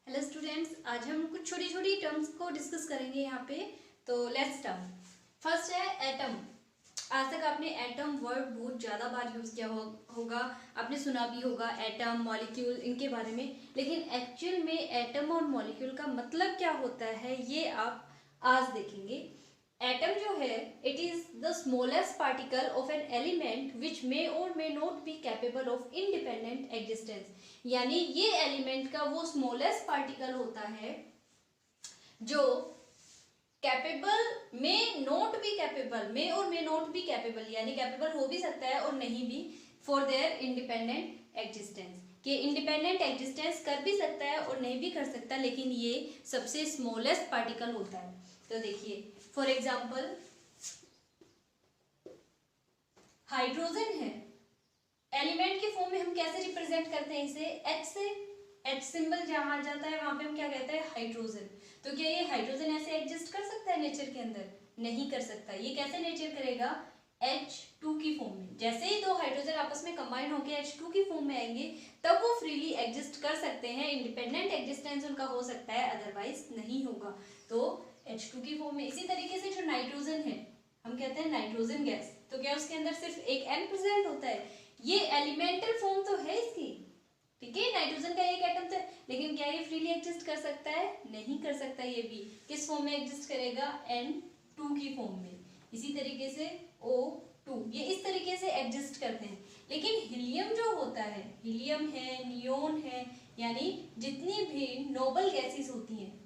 Hello students, आज हम कुछ छोटी छोटी टर्म्स को डिस्कस करेंगे यहाँ पे। तो लेट्स स्टार्ट। फर्स्ट है एटम। आज तक आपने एटम वर्ड बहुत ज़्यादा बार यूज़ किया होगा, आपने सुना भी होगा एटम, मॉलिक्यूल, इनके बारे में। लेकिन एक्चुअल में एटम और मॉलिक्यूल का मतलब क्या होता है ये आप आज देखेंगे। एटम जो है it is the smallest particle of an element which may or may not be capable of independent existence. यानी ये एलिमेंट का वो स्मॉलेस्ट पार्टिकल होता है जो कैपेबल में not be capable, may or may not be capable, यानी capable हो भी सकता है और नहीं भी, फॉर देयर इंडिपेंडेंट एग्जिस्टेंस, कि इंडिपेंडेंट एग्जिस्टेंस कर भी सकता है और नहीं भी कर सकता, लेकिन ये सबसे स्मॉलेस्ट पार्टिकल होता है। तो देखिए फॉर एग्जाम्पल हाइड्रोजन है, एलिमेंट के फॉर्म में हम कैसे रिप्रेजेंट करते हैं इसे, एच से। एच सिंबल जहां आ जाता है वहां पे हम क्या कहते हैं, हाइड्रोजन। तो क्या ये हाइड्रोजन ऐसे एग्जिस्ट कर सकता है नेचर के अंदर? नहीं कर सकता। ये कैसे नेचर करेगा, H2 की फॉर्म में। जैसे ही दो हाइड्रोजन आपस में कंबाइन होकर H2 की फॉर्म में आएंगे तब वो फ्रीली एग्जिस्ट कर सकते हैं, इंडिपेंडेंट एग्जिस्टेंस उनका हो सकता है, अदरवाइज नहीं होगा। तो H2 की फॉर्म में। इसी तरीके से जो नाइट्रोजन है, हम कहते हैं नाइट्रोजन गैस, तो क्या उसके अंदर सिर्फ एक N प्रेजेंट होता है? ये एलिमेंटल फॉर्म तो है इसकी, ठीक है, नाइट्रोजन का एक एटम था, लेकिन क्या ये फ्रीली एग्जिस्ट कर सकता है? नहीं कर सकता। ये भी किस फॉर्म में एग्जिस्ट करेगा, N2 की फॉर्म में। इसी तरीके से O2, ये इस तरीके से एग्जिस्ट करते हैं। लेकिन हीलियम जो होता है, हीलियम है, नियोन है, यानी जितनी भी नोबल गैसेस होती हैं,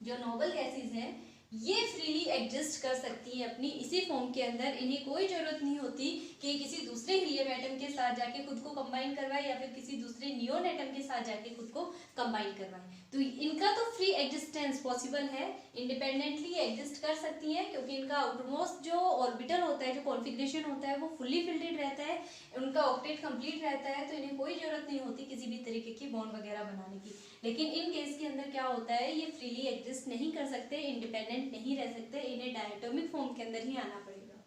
जो नोबल गैसेस हैं, ये फ्रीली एग्जिस्ट कर सकती हैं अपनी इसी फॉर्म के अंदर। इन्हें कोई जरूरत नहीं होती कि किसी दूसरे हीलियम एटम के साथ जाके खुद को कंबाइन करवाए या फिर किसी दूसरे नियोन एटम के साथ जाके खुद को कंबाइन करवाए। तो इनका तो फ्री एग्जिस्टेंस पॉसिबल है, इंडिपेंडेंटली एग्जिस्ट कर सकती हैं, क्योंकि इनका आउटरमोस्ट जो ऑर्बिटल होता है, जो कॉन्फ़िगरेशन होता है, वो फुल्ली फिल्डेड रहता है, उनका ऑक्टेट कंप्लीट रहता है। तो इन्हें कोई जरूरत नहीं होती किसी भी तरीके की बॉन्ड वगैरह बनाने की। लेकिन इन केस के अंदर क्या होता है, ये फ्रीली एग्जिस्ट नहीं कर सकते, इंडिपेंडेंट नहीं रह सकते, इन्हें डायटोमिक फॉर्म के अंदर ही आना पड़ेगा।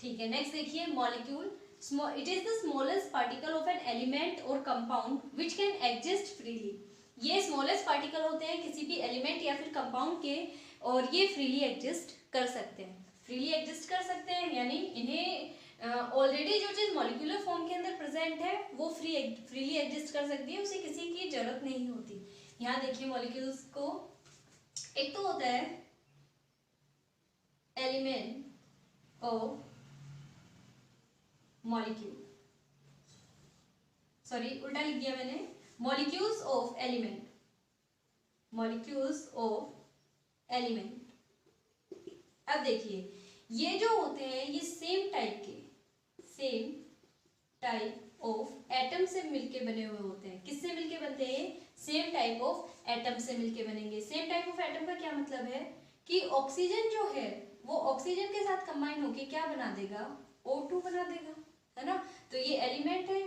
ठीक है, नेक्स्ट देखिए molecule. It is the smallest particle of an element or compound which can exist freely. ये स्मॉलेस्ट पार्टिकल होते हैं किसी भी एलिमेंट या फिर कंपाउंड के, और ये फ्रीली एग्जिस्ट कर सकते हैं। फ्रीली एग्जिस्ट कर सकते हैं यानी इन्हें ऑलरेडी जो चीज मॉलिक्यूलर फॉर्म के अंदर प्रेजेंट है वो फ्रीली एग्जिस्ट कर सकती है, उसे किसी की जरूरत नहीं होती। यहाँ देखिए मॉलिक्यूल्स को, एक तो होता है एलिमेंट ऑफ मॉलिक्यूल, सॉरी उल्टा लिख दिया मैंने, molecules of element, molecules of element. अब देखिए ये जो होते हैं ये सेम टाइप ऑफ एटम से मिलके बने हुए होते हैं। किससे मिलके बनते हैं? सेम टाइप ऑफ एटम से मिलके बनेंगे। सेम टाइप ऑफ एटम का क्या मतलब है कि ऑक्सीजन जो है वो ऑक्सीजन के साथ कंबाइन होके क्या बना देगा, O2 बना देगा, है ना। तो ये एलिमेंट है,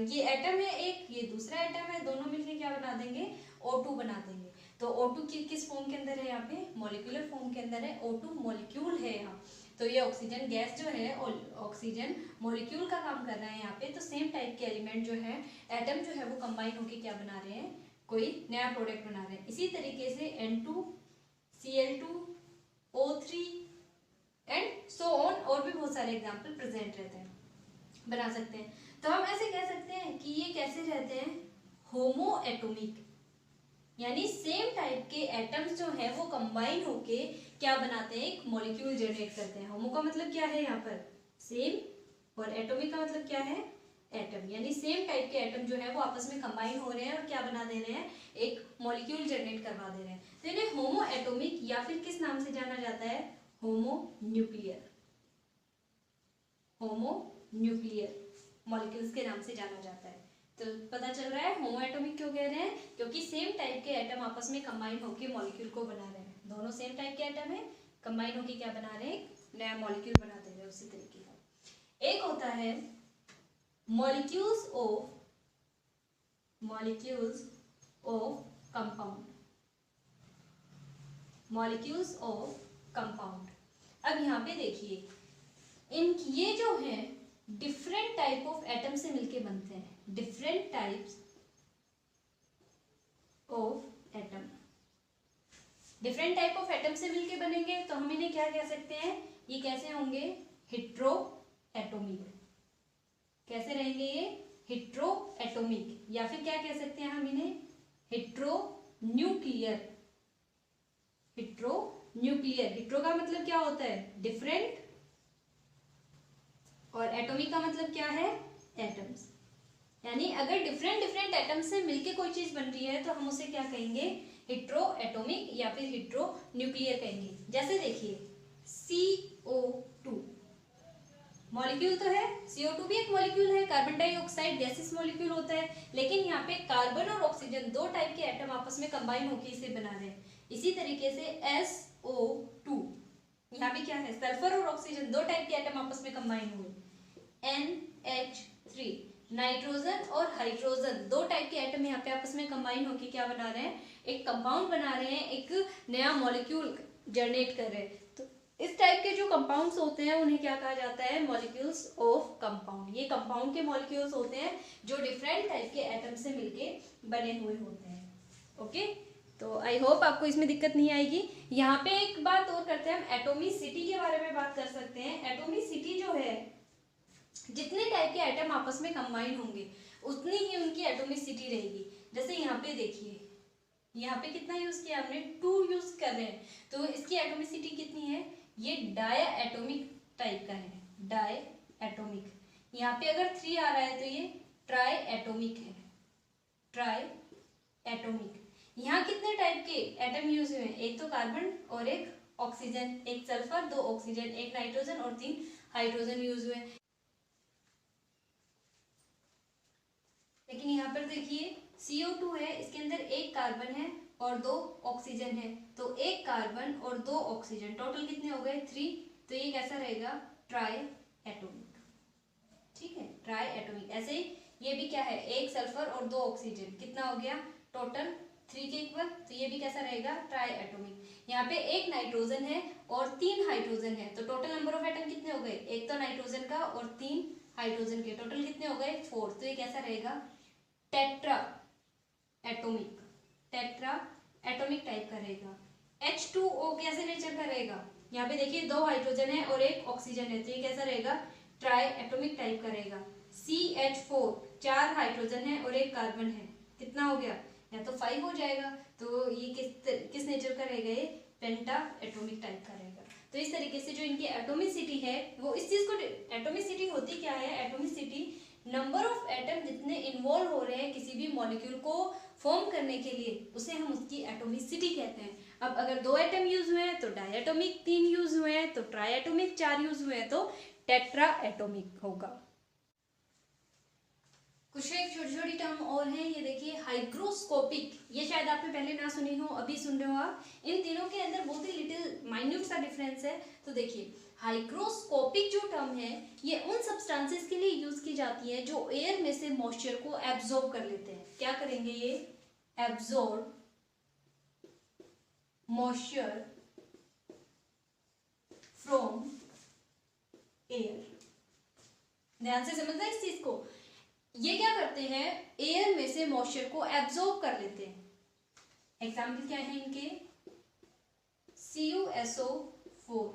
ये एटम है एक, ये दूसरा एटम है, दोनों मिलके क्या बना देंगे, O2 बना देंगे। तो O2 किस फॉर्म के अंदर है, यहाँ पे मॉलिक्यूलर फॉर्म के अंदर है, O2 मॉलिक्यूल है यहाँ। तो ये ऑक्सीजन गैस जो है, ऑक्सीजन मॉलिक्यूल का काम कर रहा है यहाँ पे। तो सेम टाइप के एलिमेंट जो है, एटम जो है वो कंबाइन होके क्या बना रहे हैं, कोई नया प्रोडक्ट बना रहे हैं। इसी तरीके से N2, Cl2, O3 and so on, और भी बहुत सारे एग्जाम्पल प्रेजेंट रहते हैं, बना सकते हैं। तो हम ऐसे कह सकते हैं कि ये कैसे रहते हैं, होमो एटोमिक, यानी सेम टाइप के एटम्स जो हैं वो कंबाइन होके क्या बनाते हैं, एक मॉलिक्यूल जनरेट करते हैं। होमो का मतलब क्या है यहाँ पर, सेम, और एटोमिक का मतलब क्या है, एटम, यानी सेम टाइप के एटम जो है वो आपस में कंबाइन हो रहे हैं और क्या बना दे रहे हैं, एक मॉलिक्यूल जनरेट करवा दे रहे हैं। तो इन्हें होमो एटोमिक या फिर किस नाम से जाना जाता है, homo nuclear, homo nuclear molecules के नाम से जाना जाता है। तो पता चल रहा है होमो एटॉमिक क्यों कह रहे हैं, क्योंकि सेम टाइप के एटम आपस में कंबाइन होकर मॉलिक्यूल को बना रहे हैं। दोनों सेम टाइप के एटम है, कंबाइन होकर क्या बना रहे हैं, नया मॉलिक्यूल बना दे रहे हैं उसी तरीके का। एक होता है molecules of compound, molecules of compound. अब यहाँ पे देखिए इन ये जो है डिफरेंट टाइप ऑफ एटम से मिलके बनते हैं, different types of atom. Different type of atom से मिलके बनेंगे तो हम इन्हें क्या कह सकते हैं, ये कैसे होंगे, हेट्रो एटॉमिक। कैसे रहेंगे ये, हेट्रो एटॉमिक, या फिर क्या कह सकते हैं हम इन्हें, hetero nuclear. Hetero nuclear, hetero का मतलब क्या होता है, डिफरेंट, और एटॉमिक का मतलब क्या है, एटम्स। यानी अगर डिफरेंट डिफरेंट एटम्स से मिलके कोई चीज बन रही है तो हम उसे क्या कहेंगे, हेट्रो एटॉमिक या फिर हेट्रो न्यूक्लियर कहेंगे। जैसे देखिए CO2 मॉलिक्यूल तो है, CO2 भी एक मॉलिक्यूल है, कार्बन डाइऑक्साइड गैसेस मॉलिक्यूल होता है, लेकिन यहाँ पे कार्बन और ऑक्सीजन दो टाइप के एटम आपस में कंबाइन होकर इसे बना रहे हैं। इसी तरीके से SO2, यहाँ पे क्या है, सल्फर और ऑक्सीजन दो टाइप के एटम आपस में कंबाइन हुए। NH3 नाइट्रोजन और हाइड्रोजन दो टाइप के एटम यहाँ पे आपस में कंबाइन होकर क्या बना रहे हैं, एक कंपाउंड बना रहे हैं, एक नया मॉलिक्यूल जनरेट कर रहे हैं। तो इस टाइप के जो कंपाउंड्स होते हैं उन्हें क्या कहा जाता है, मॉलिक्यूल्स ऑफ कंपाउंड। ये कंपाउंड के मॉलिक्यूल्स होते हैं जो डिफरेंट टाइप के एटम से मिलके बने हुए होते हैं। ओके, तो आई होप आपको इसमें दिक्कत नहीं आएगी। यहाँ पे एक बात और करते हैं, हम एटॉमिसिटी के बारे में बात कर सकते हैं। एटॉमिसिटी जो है, जितने टाइप के एटम आपस में कंबाइन होंगे उतनी ही उनकी एटॉमिसिटी रहेगी। जैसे यहाँ पे देखिए, यहाँ पे कितना यूज किया हमने, 2 यूज कर रहे हैं, तो इसकी एटॉमिसिटी कितनी है, ये डाई एटॉमिक टाइप का है, डाई एटॉमिक। यहाँ पे अगर 3 आ रहा है तो ये ट्राई एटॉमिक है, ट्राई एटॉमिक। यहाँ कितने टाइप के एटम यूज हुए हैं, एक तो कार्बन और एक ऑक्सीजन, एक सल्फर, 2 ऑक्सीजन, एक नाइट्रोजन और 3 हाइड्रोजन यूज हुए। लेकिन यहाँ पर देखिए CO2 है, इसके अंदर एक कार्बन है और 2 ऑक्सीजन है, तो एक कार्बन और 2 ऑक्सीजन, टोटल कितने हो गए, 3। तो ये कैसा रहेगा, ट्राई एटॉमिक। ठीक है, ट्राई एटॉमिक। ऐसे ही ये भी क्या है, एक सल्फर और 2 ऑक्सीजन, कितना हो गया, टोटल 3 के इक्वल, तो ये भी कैसा रहेगा, ट्राई एटॉमिक। यहाँ पे एक नाइट्रोजन है और 3 हाइड्रोजन है, तो टोटल नंबर ऑफ एटम कितने हो गए, एक तो नाइट्रोजन का और 3 हाइड्रोजन के, टोटल कितने हो गए, 4। तो ये कैसा रहेगा, tetra atomic, tetra atomic type का रहेगा। H2O कैसे नेचर का रहेगा, यहाँ पे देखिए 2 हाइड्रोजन है और एक ऑक्सीजन है, तो ये कैसा रहेगा, ट्राई एटॉमिक टाइप का रहेगा। CH4 4 हाइड्रोजन है और एक कार्बन है, कितना हो गया, या तो 5 हो जाएगा, तो ये किस नेचर का रहेगा, ये पेंटा एटॉमिक टाइप का रहेगा। तो इस तरीके से जो इनकी एटॉमिसिटी है, वो इस चीज को, एटॉमिसिटी होती क्या है, एटॉमिसिटी नंबर ऑफ एटम जितने इन्वॉल्व हो रहे हैं किसी भी मॉलिक्यूल को फॉर्म करने के लिए, उसे हम उसकी एटॉमिसिटी कहते हैं। अब अगर 2 एटम यूज हुए हैं तो डायटोमिक, 3 यूज हुए हैं तो ट्राइएटोमिक, 4 यूज हुए हैं तो टेट्रा एटॉमिक होगा। कुछ एक छोटी छोटी टर्म और हैं, ये देखिए हाइग्रोस्कोपिक, ये शायद आपने पहले ना सुनी हो, अभी सुन रहे हो आप। इन तीनों के अंदर बहुत ही लिटिल माइन्यूट सा डिफरेंस है। तो देखिए हाइग्रोस्कोपिक जो टर्म है, ये उन सब्सटेंसेस के लिए यूज की जाती है जो एयर में से मॉइस्चर को एब्जॉर्ब कर लेते हैं। क्या करेंगे ये, एब्जॉर्ब मॉइस्चर फ्रॉम एयर। ध्यान से समझना इस चीज को, ये क्या करते हैं, एयर में से मॉइस्चर को एब्जॉर्ब कर लेते हैं। एग्जाम्पल क्या है इनके, CuSO4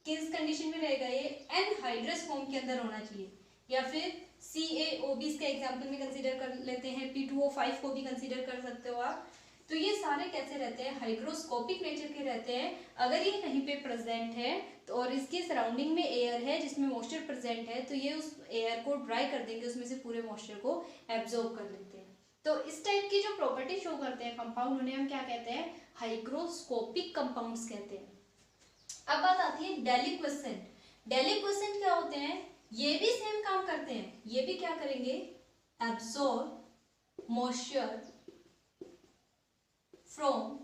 किस कंडीशन में रहेगा, ये एनहाइड्रस फॉर्म के अंदर होना चाहिए, या फिर CaO भी इसके एग्जाम्पल में कंसीडर कर लेते हैं, P2O5 को भी कंसीडर कर सकते हो आप। तो ये सारे कैसे रहते हैं, हाइग्रोस्कोपिक नेचर के रहते हैं। अगर ये कहीं पे प्रेजेंट है तो और इसके सराउंडिंग में एयर है जिसमें मॉइस्चर प्रेजेंट है, तो ये उस एयर को ड्राई कर देंगे, उसमें से पूरे मॉइस्चर को एब्जॉर्ब कर लेते हैं। तो इस टाइप की जो प्रॉपर्टी शो करते हैं कंपाउंड, उन्हें हम क्या कहते हैं, हाइग्रोस्कोपिक कंपाउंड्स कहते हैं। अब बात आती है डेलिक्वेसेंट। डेलिक्वेसेंट क्या होते हैं, ये भी सेम काम करते हैं, ये भी क्या करेंगे, एब्सॉर्ब मॉइस्चर फ्रॉम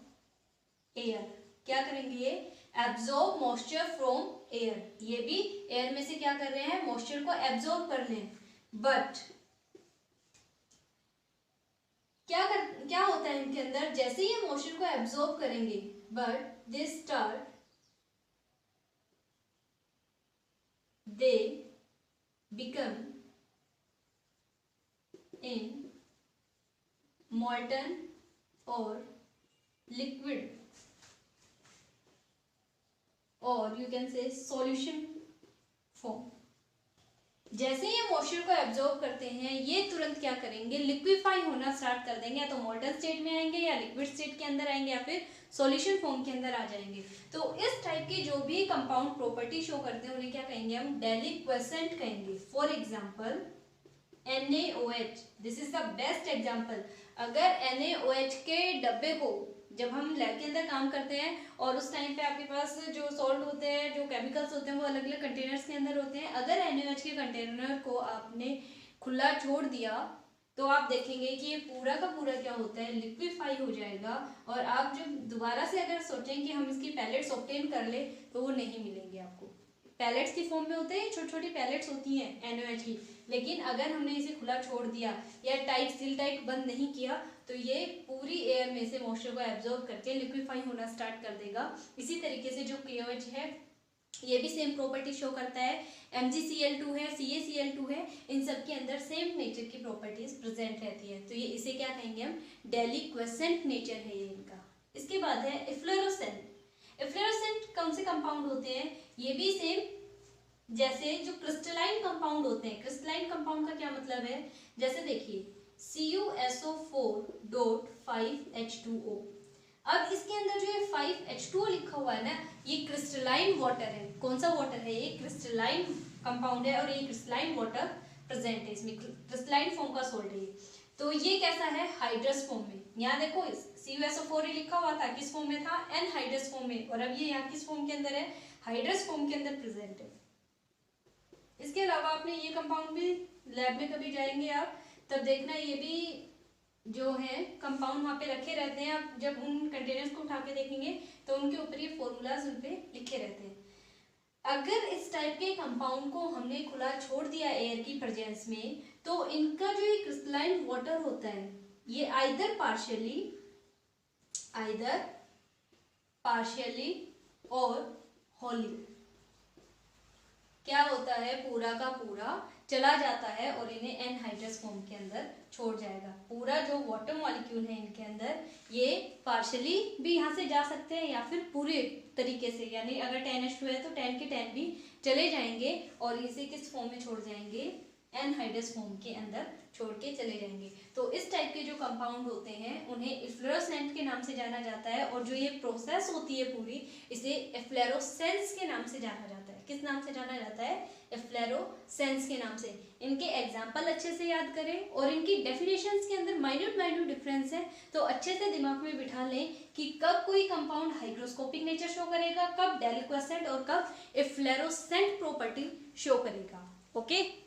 एयर। क्या करेंगे ये, एब्जॉर्ब मॉइस्चर फ्रॉम एयर, ये भी एयर में से क्या कर रहे हैं, मॉइस्चर को एब्जॉर्ब कर लें। बट क्या होता है इनके अंदर, जैसे ये मॉइस्चर को एब्जॉर्ब करेंगे, but they start, they become in molten और लिक्विड और you can say solution form. जैसे ये मॉइस्चर को एब्जॉर्ब करते हैं ये तुरंत क्या करेंगे, लिक्विफाई होना स्टार्ट कर देंगे, या तो मॉल्टन स्टेट में आएंगे या लिक्विड स्टेट के अंदर आएंगे या फिर सॉल्यूशन फॉर्म के अंदर आ जाएंगे। तो इस टाइप की जो भी कंपाउंड प्रॉपर्टी शो करते हैं उन्हें क्या कहेंगे, हम डेलिक्वेसेंट कहेंगे। For example NaOH, this is the best example. अगर NaOH के डब्बे को जब हम लैब के अंदर काम करते हैं और उस टाइम पे आपके पास जो सॉल्ट होते हैं, जो केमिकल्स होते हैं वो अलग अलग कंटेनर्स के अंदर होते हैं। अगर NaOH के कंटेनर को आपने खुला छोड़ दिया तो आप देखेंगे कि ये पूरा का पूरा क्या होता है, लिक्विफाई हो जाएगा। और आप जब दोबारा से अगर सोचें कि हम इसकी पैलेट्स ऑब्टेन कर ले तो वो नहीं मिलेंगे आपको। पैलेट्स की फॉर्म में होते हैं, छोटी छोटी पैलेट्स होती हैं NaOH की, लेकिन अगर हमने इसे खुला छोड़ दिया या टाइट सील टाइट बंद नहीं किया तो ये पूरी एयर में से मॉइस्चर को एब्जॉर्ब करके लिक्विफाई होना स्टार्ट कर देगा। इसी तरीके से जो KOH है ये भी सेम प्रॉपर्टी शो करता है। MgCl2 है, CaCl2 है, इन सब के अंदर सेम नेचर की प्रॉपर्टीज प्रेजेंट रहती है। तो ये इसे क्या कहेंगे हम, डेलिक्वेसेंट नेचर है ये इनका। इसके बाद है इफ्लोरोसेंट। इफ्लोरोसेंट कौन से कंपाउंड होते हैं, ये भी सेम जैसे जो क्रिस्टलाइन कंपाउंड होते हैं। क्रिस्टलाइन कंपाउंड का क्या मतलब है, जैसे देखिए CuSO4.5H2O। अब इसके अंदर जो ये 5H2O लिखा हुआ है ना, ये क्रिस्टलाइन वाटर है। कौन सा वाटर है, ये क्रिस्टलाइन कंपाउंड है और ये क्रिस्टलाइन वाटर प्रेजेंट है, इसमें क्रिस्टलाइन फॉर्म का सॉल्ट है। तो ये कैसा है, हाइड्रस फॉर्म में। यहाँ देखो CuSO4 लिखा हुआ था, किस फॉर्म में था, एनहाइड्रस फॉर्म में, और अब ये यहाँ किस फॉर्म के अंदर है, हाइड्रस फॉर्म के अंदर प्रेजेंट है। इसके अलावा आपने ये कंपाउंड भी लैब में कभी जाएंगे आप तब देखना, ये भी जो है कंपाउंड वहाँ पे रखे रहते हैं। आप जब उन कंटेनर्स को उठा के देखेंगे तो उनके ऊपर ये फॉर्मूलाज उन पे लिखे रहते हैं। अगर इस टाइप के कंपाउंड को हमने खुला छोड़ दिया एयर की प्रेजेंस में तो इनका जो ये क्रिस्टलाइन वाटर होता है ये आइदर पार्शियली और होली क्या होता है, पूरा का पूरा चला जाता है और इन्हें एनहाइड्रस फॉर्म के अंदर छोड़ जाएगा। पूरा जो वाटर मॉलिक्यूल है इनके अंदर ये पार्शियली भी यहाँ से जा सकते हैं या फिर पूरे तरीके से, यानी अगर 10H2 है तो 10 के 10 भी चले जाएंगे और इसे किस फॉर्म में छोड़ जाएंगे, एनहाइड्रस फॉर्म के अंदर छोड़ के चले जाएंगे। तो इस टाइप के जो कंपाउंड होते हैं उन्हें इफ्लोरोसेंट के नाम से जाना जाता है, और जो ये प्रोसेस होती है पूरी इसे इफ्लोरोसेंस के नाम से जाना जाता है। किस नाम से जाना जाता है, इफ्लोरोसेंस के नाम से। इनके एग्जाम्पल अच्छे से याद करें और इनकी डेफिनेशंस के अंदर माइन्यूट डिफरेंस है, तो अच्छे से दिमाग में बिठा लें कि कब कोई कंपाउंड हाइग्रोस्कोपिक नेचर शो करेगा, कब डेलिक्वेसेंट और कब इफ्लोरोसेंट प्रॉपर्टी शो करेगा। ओके।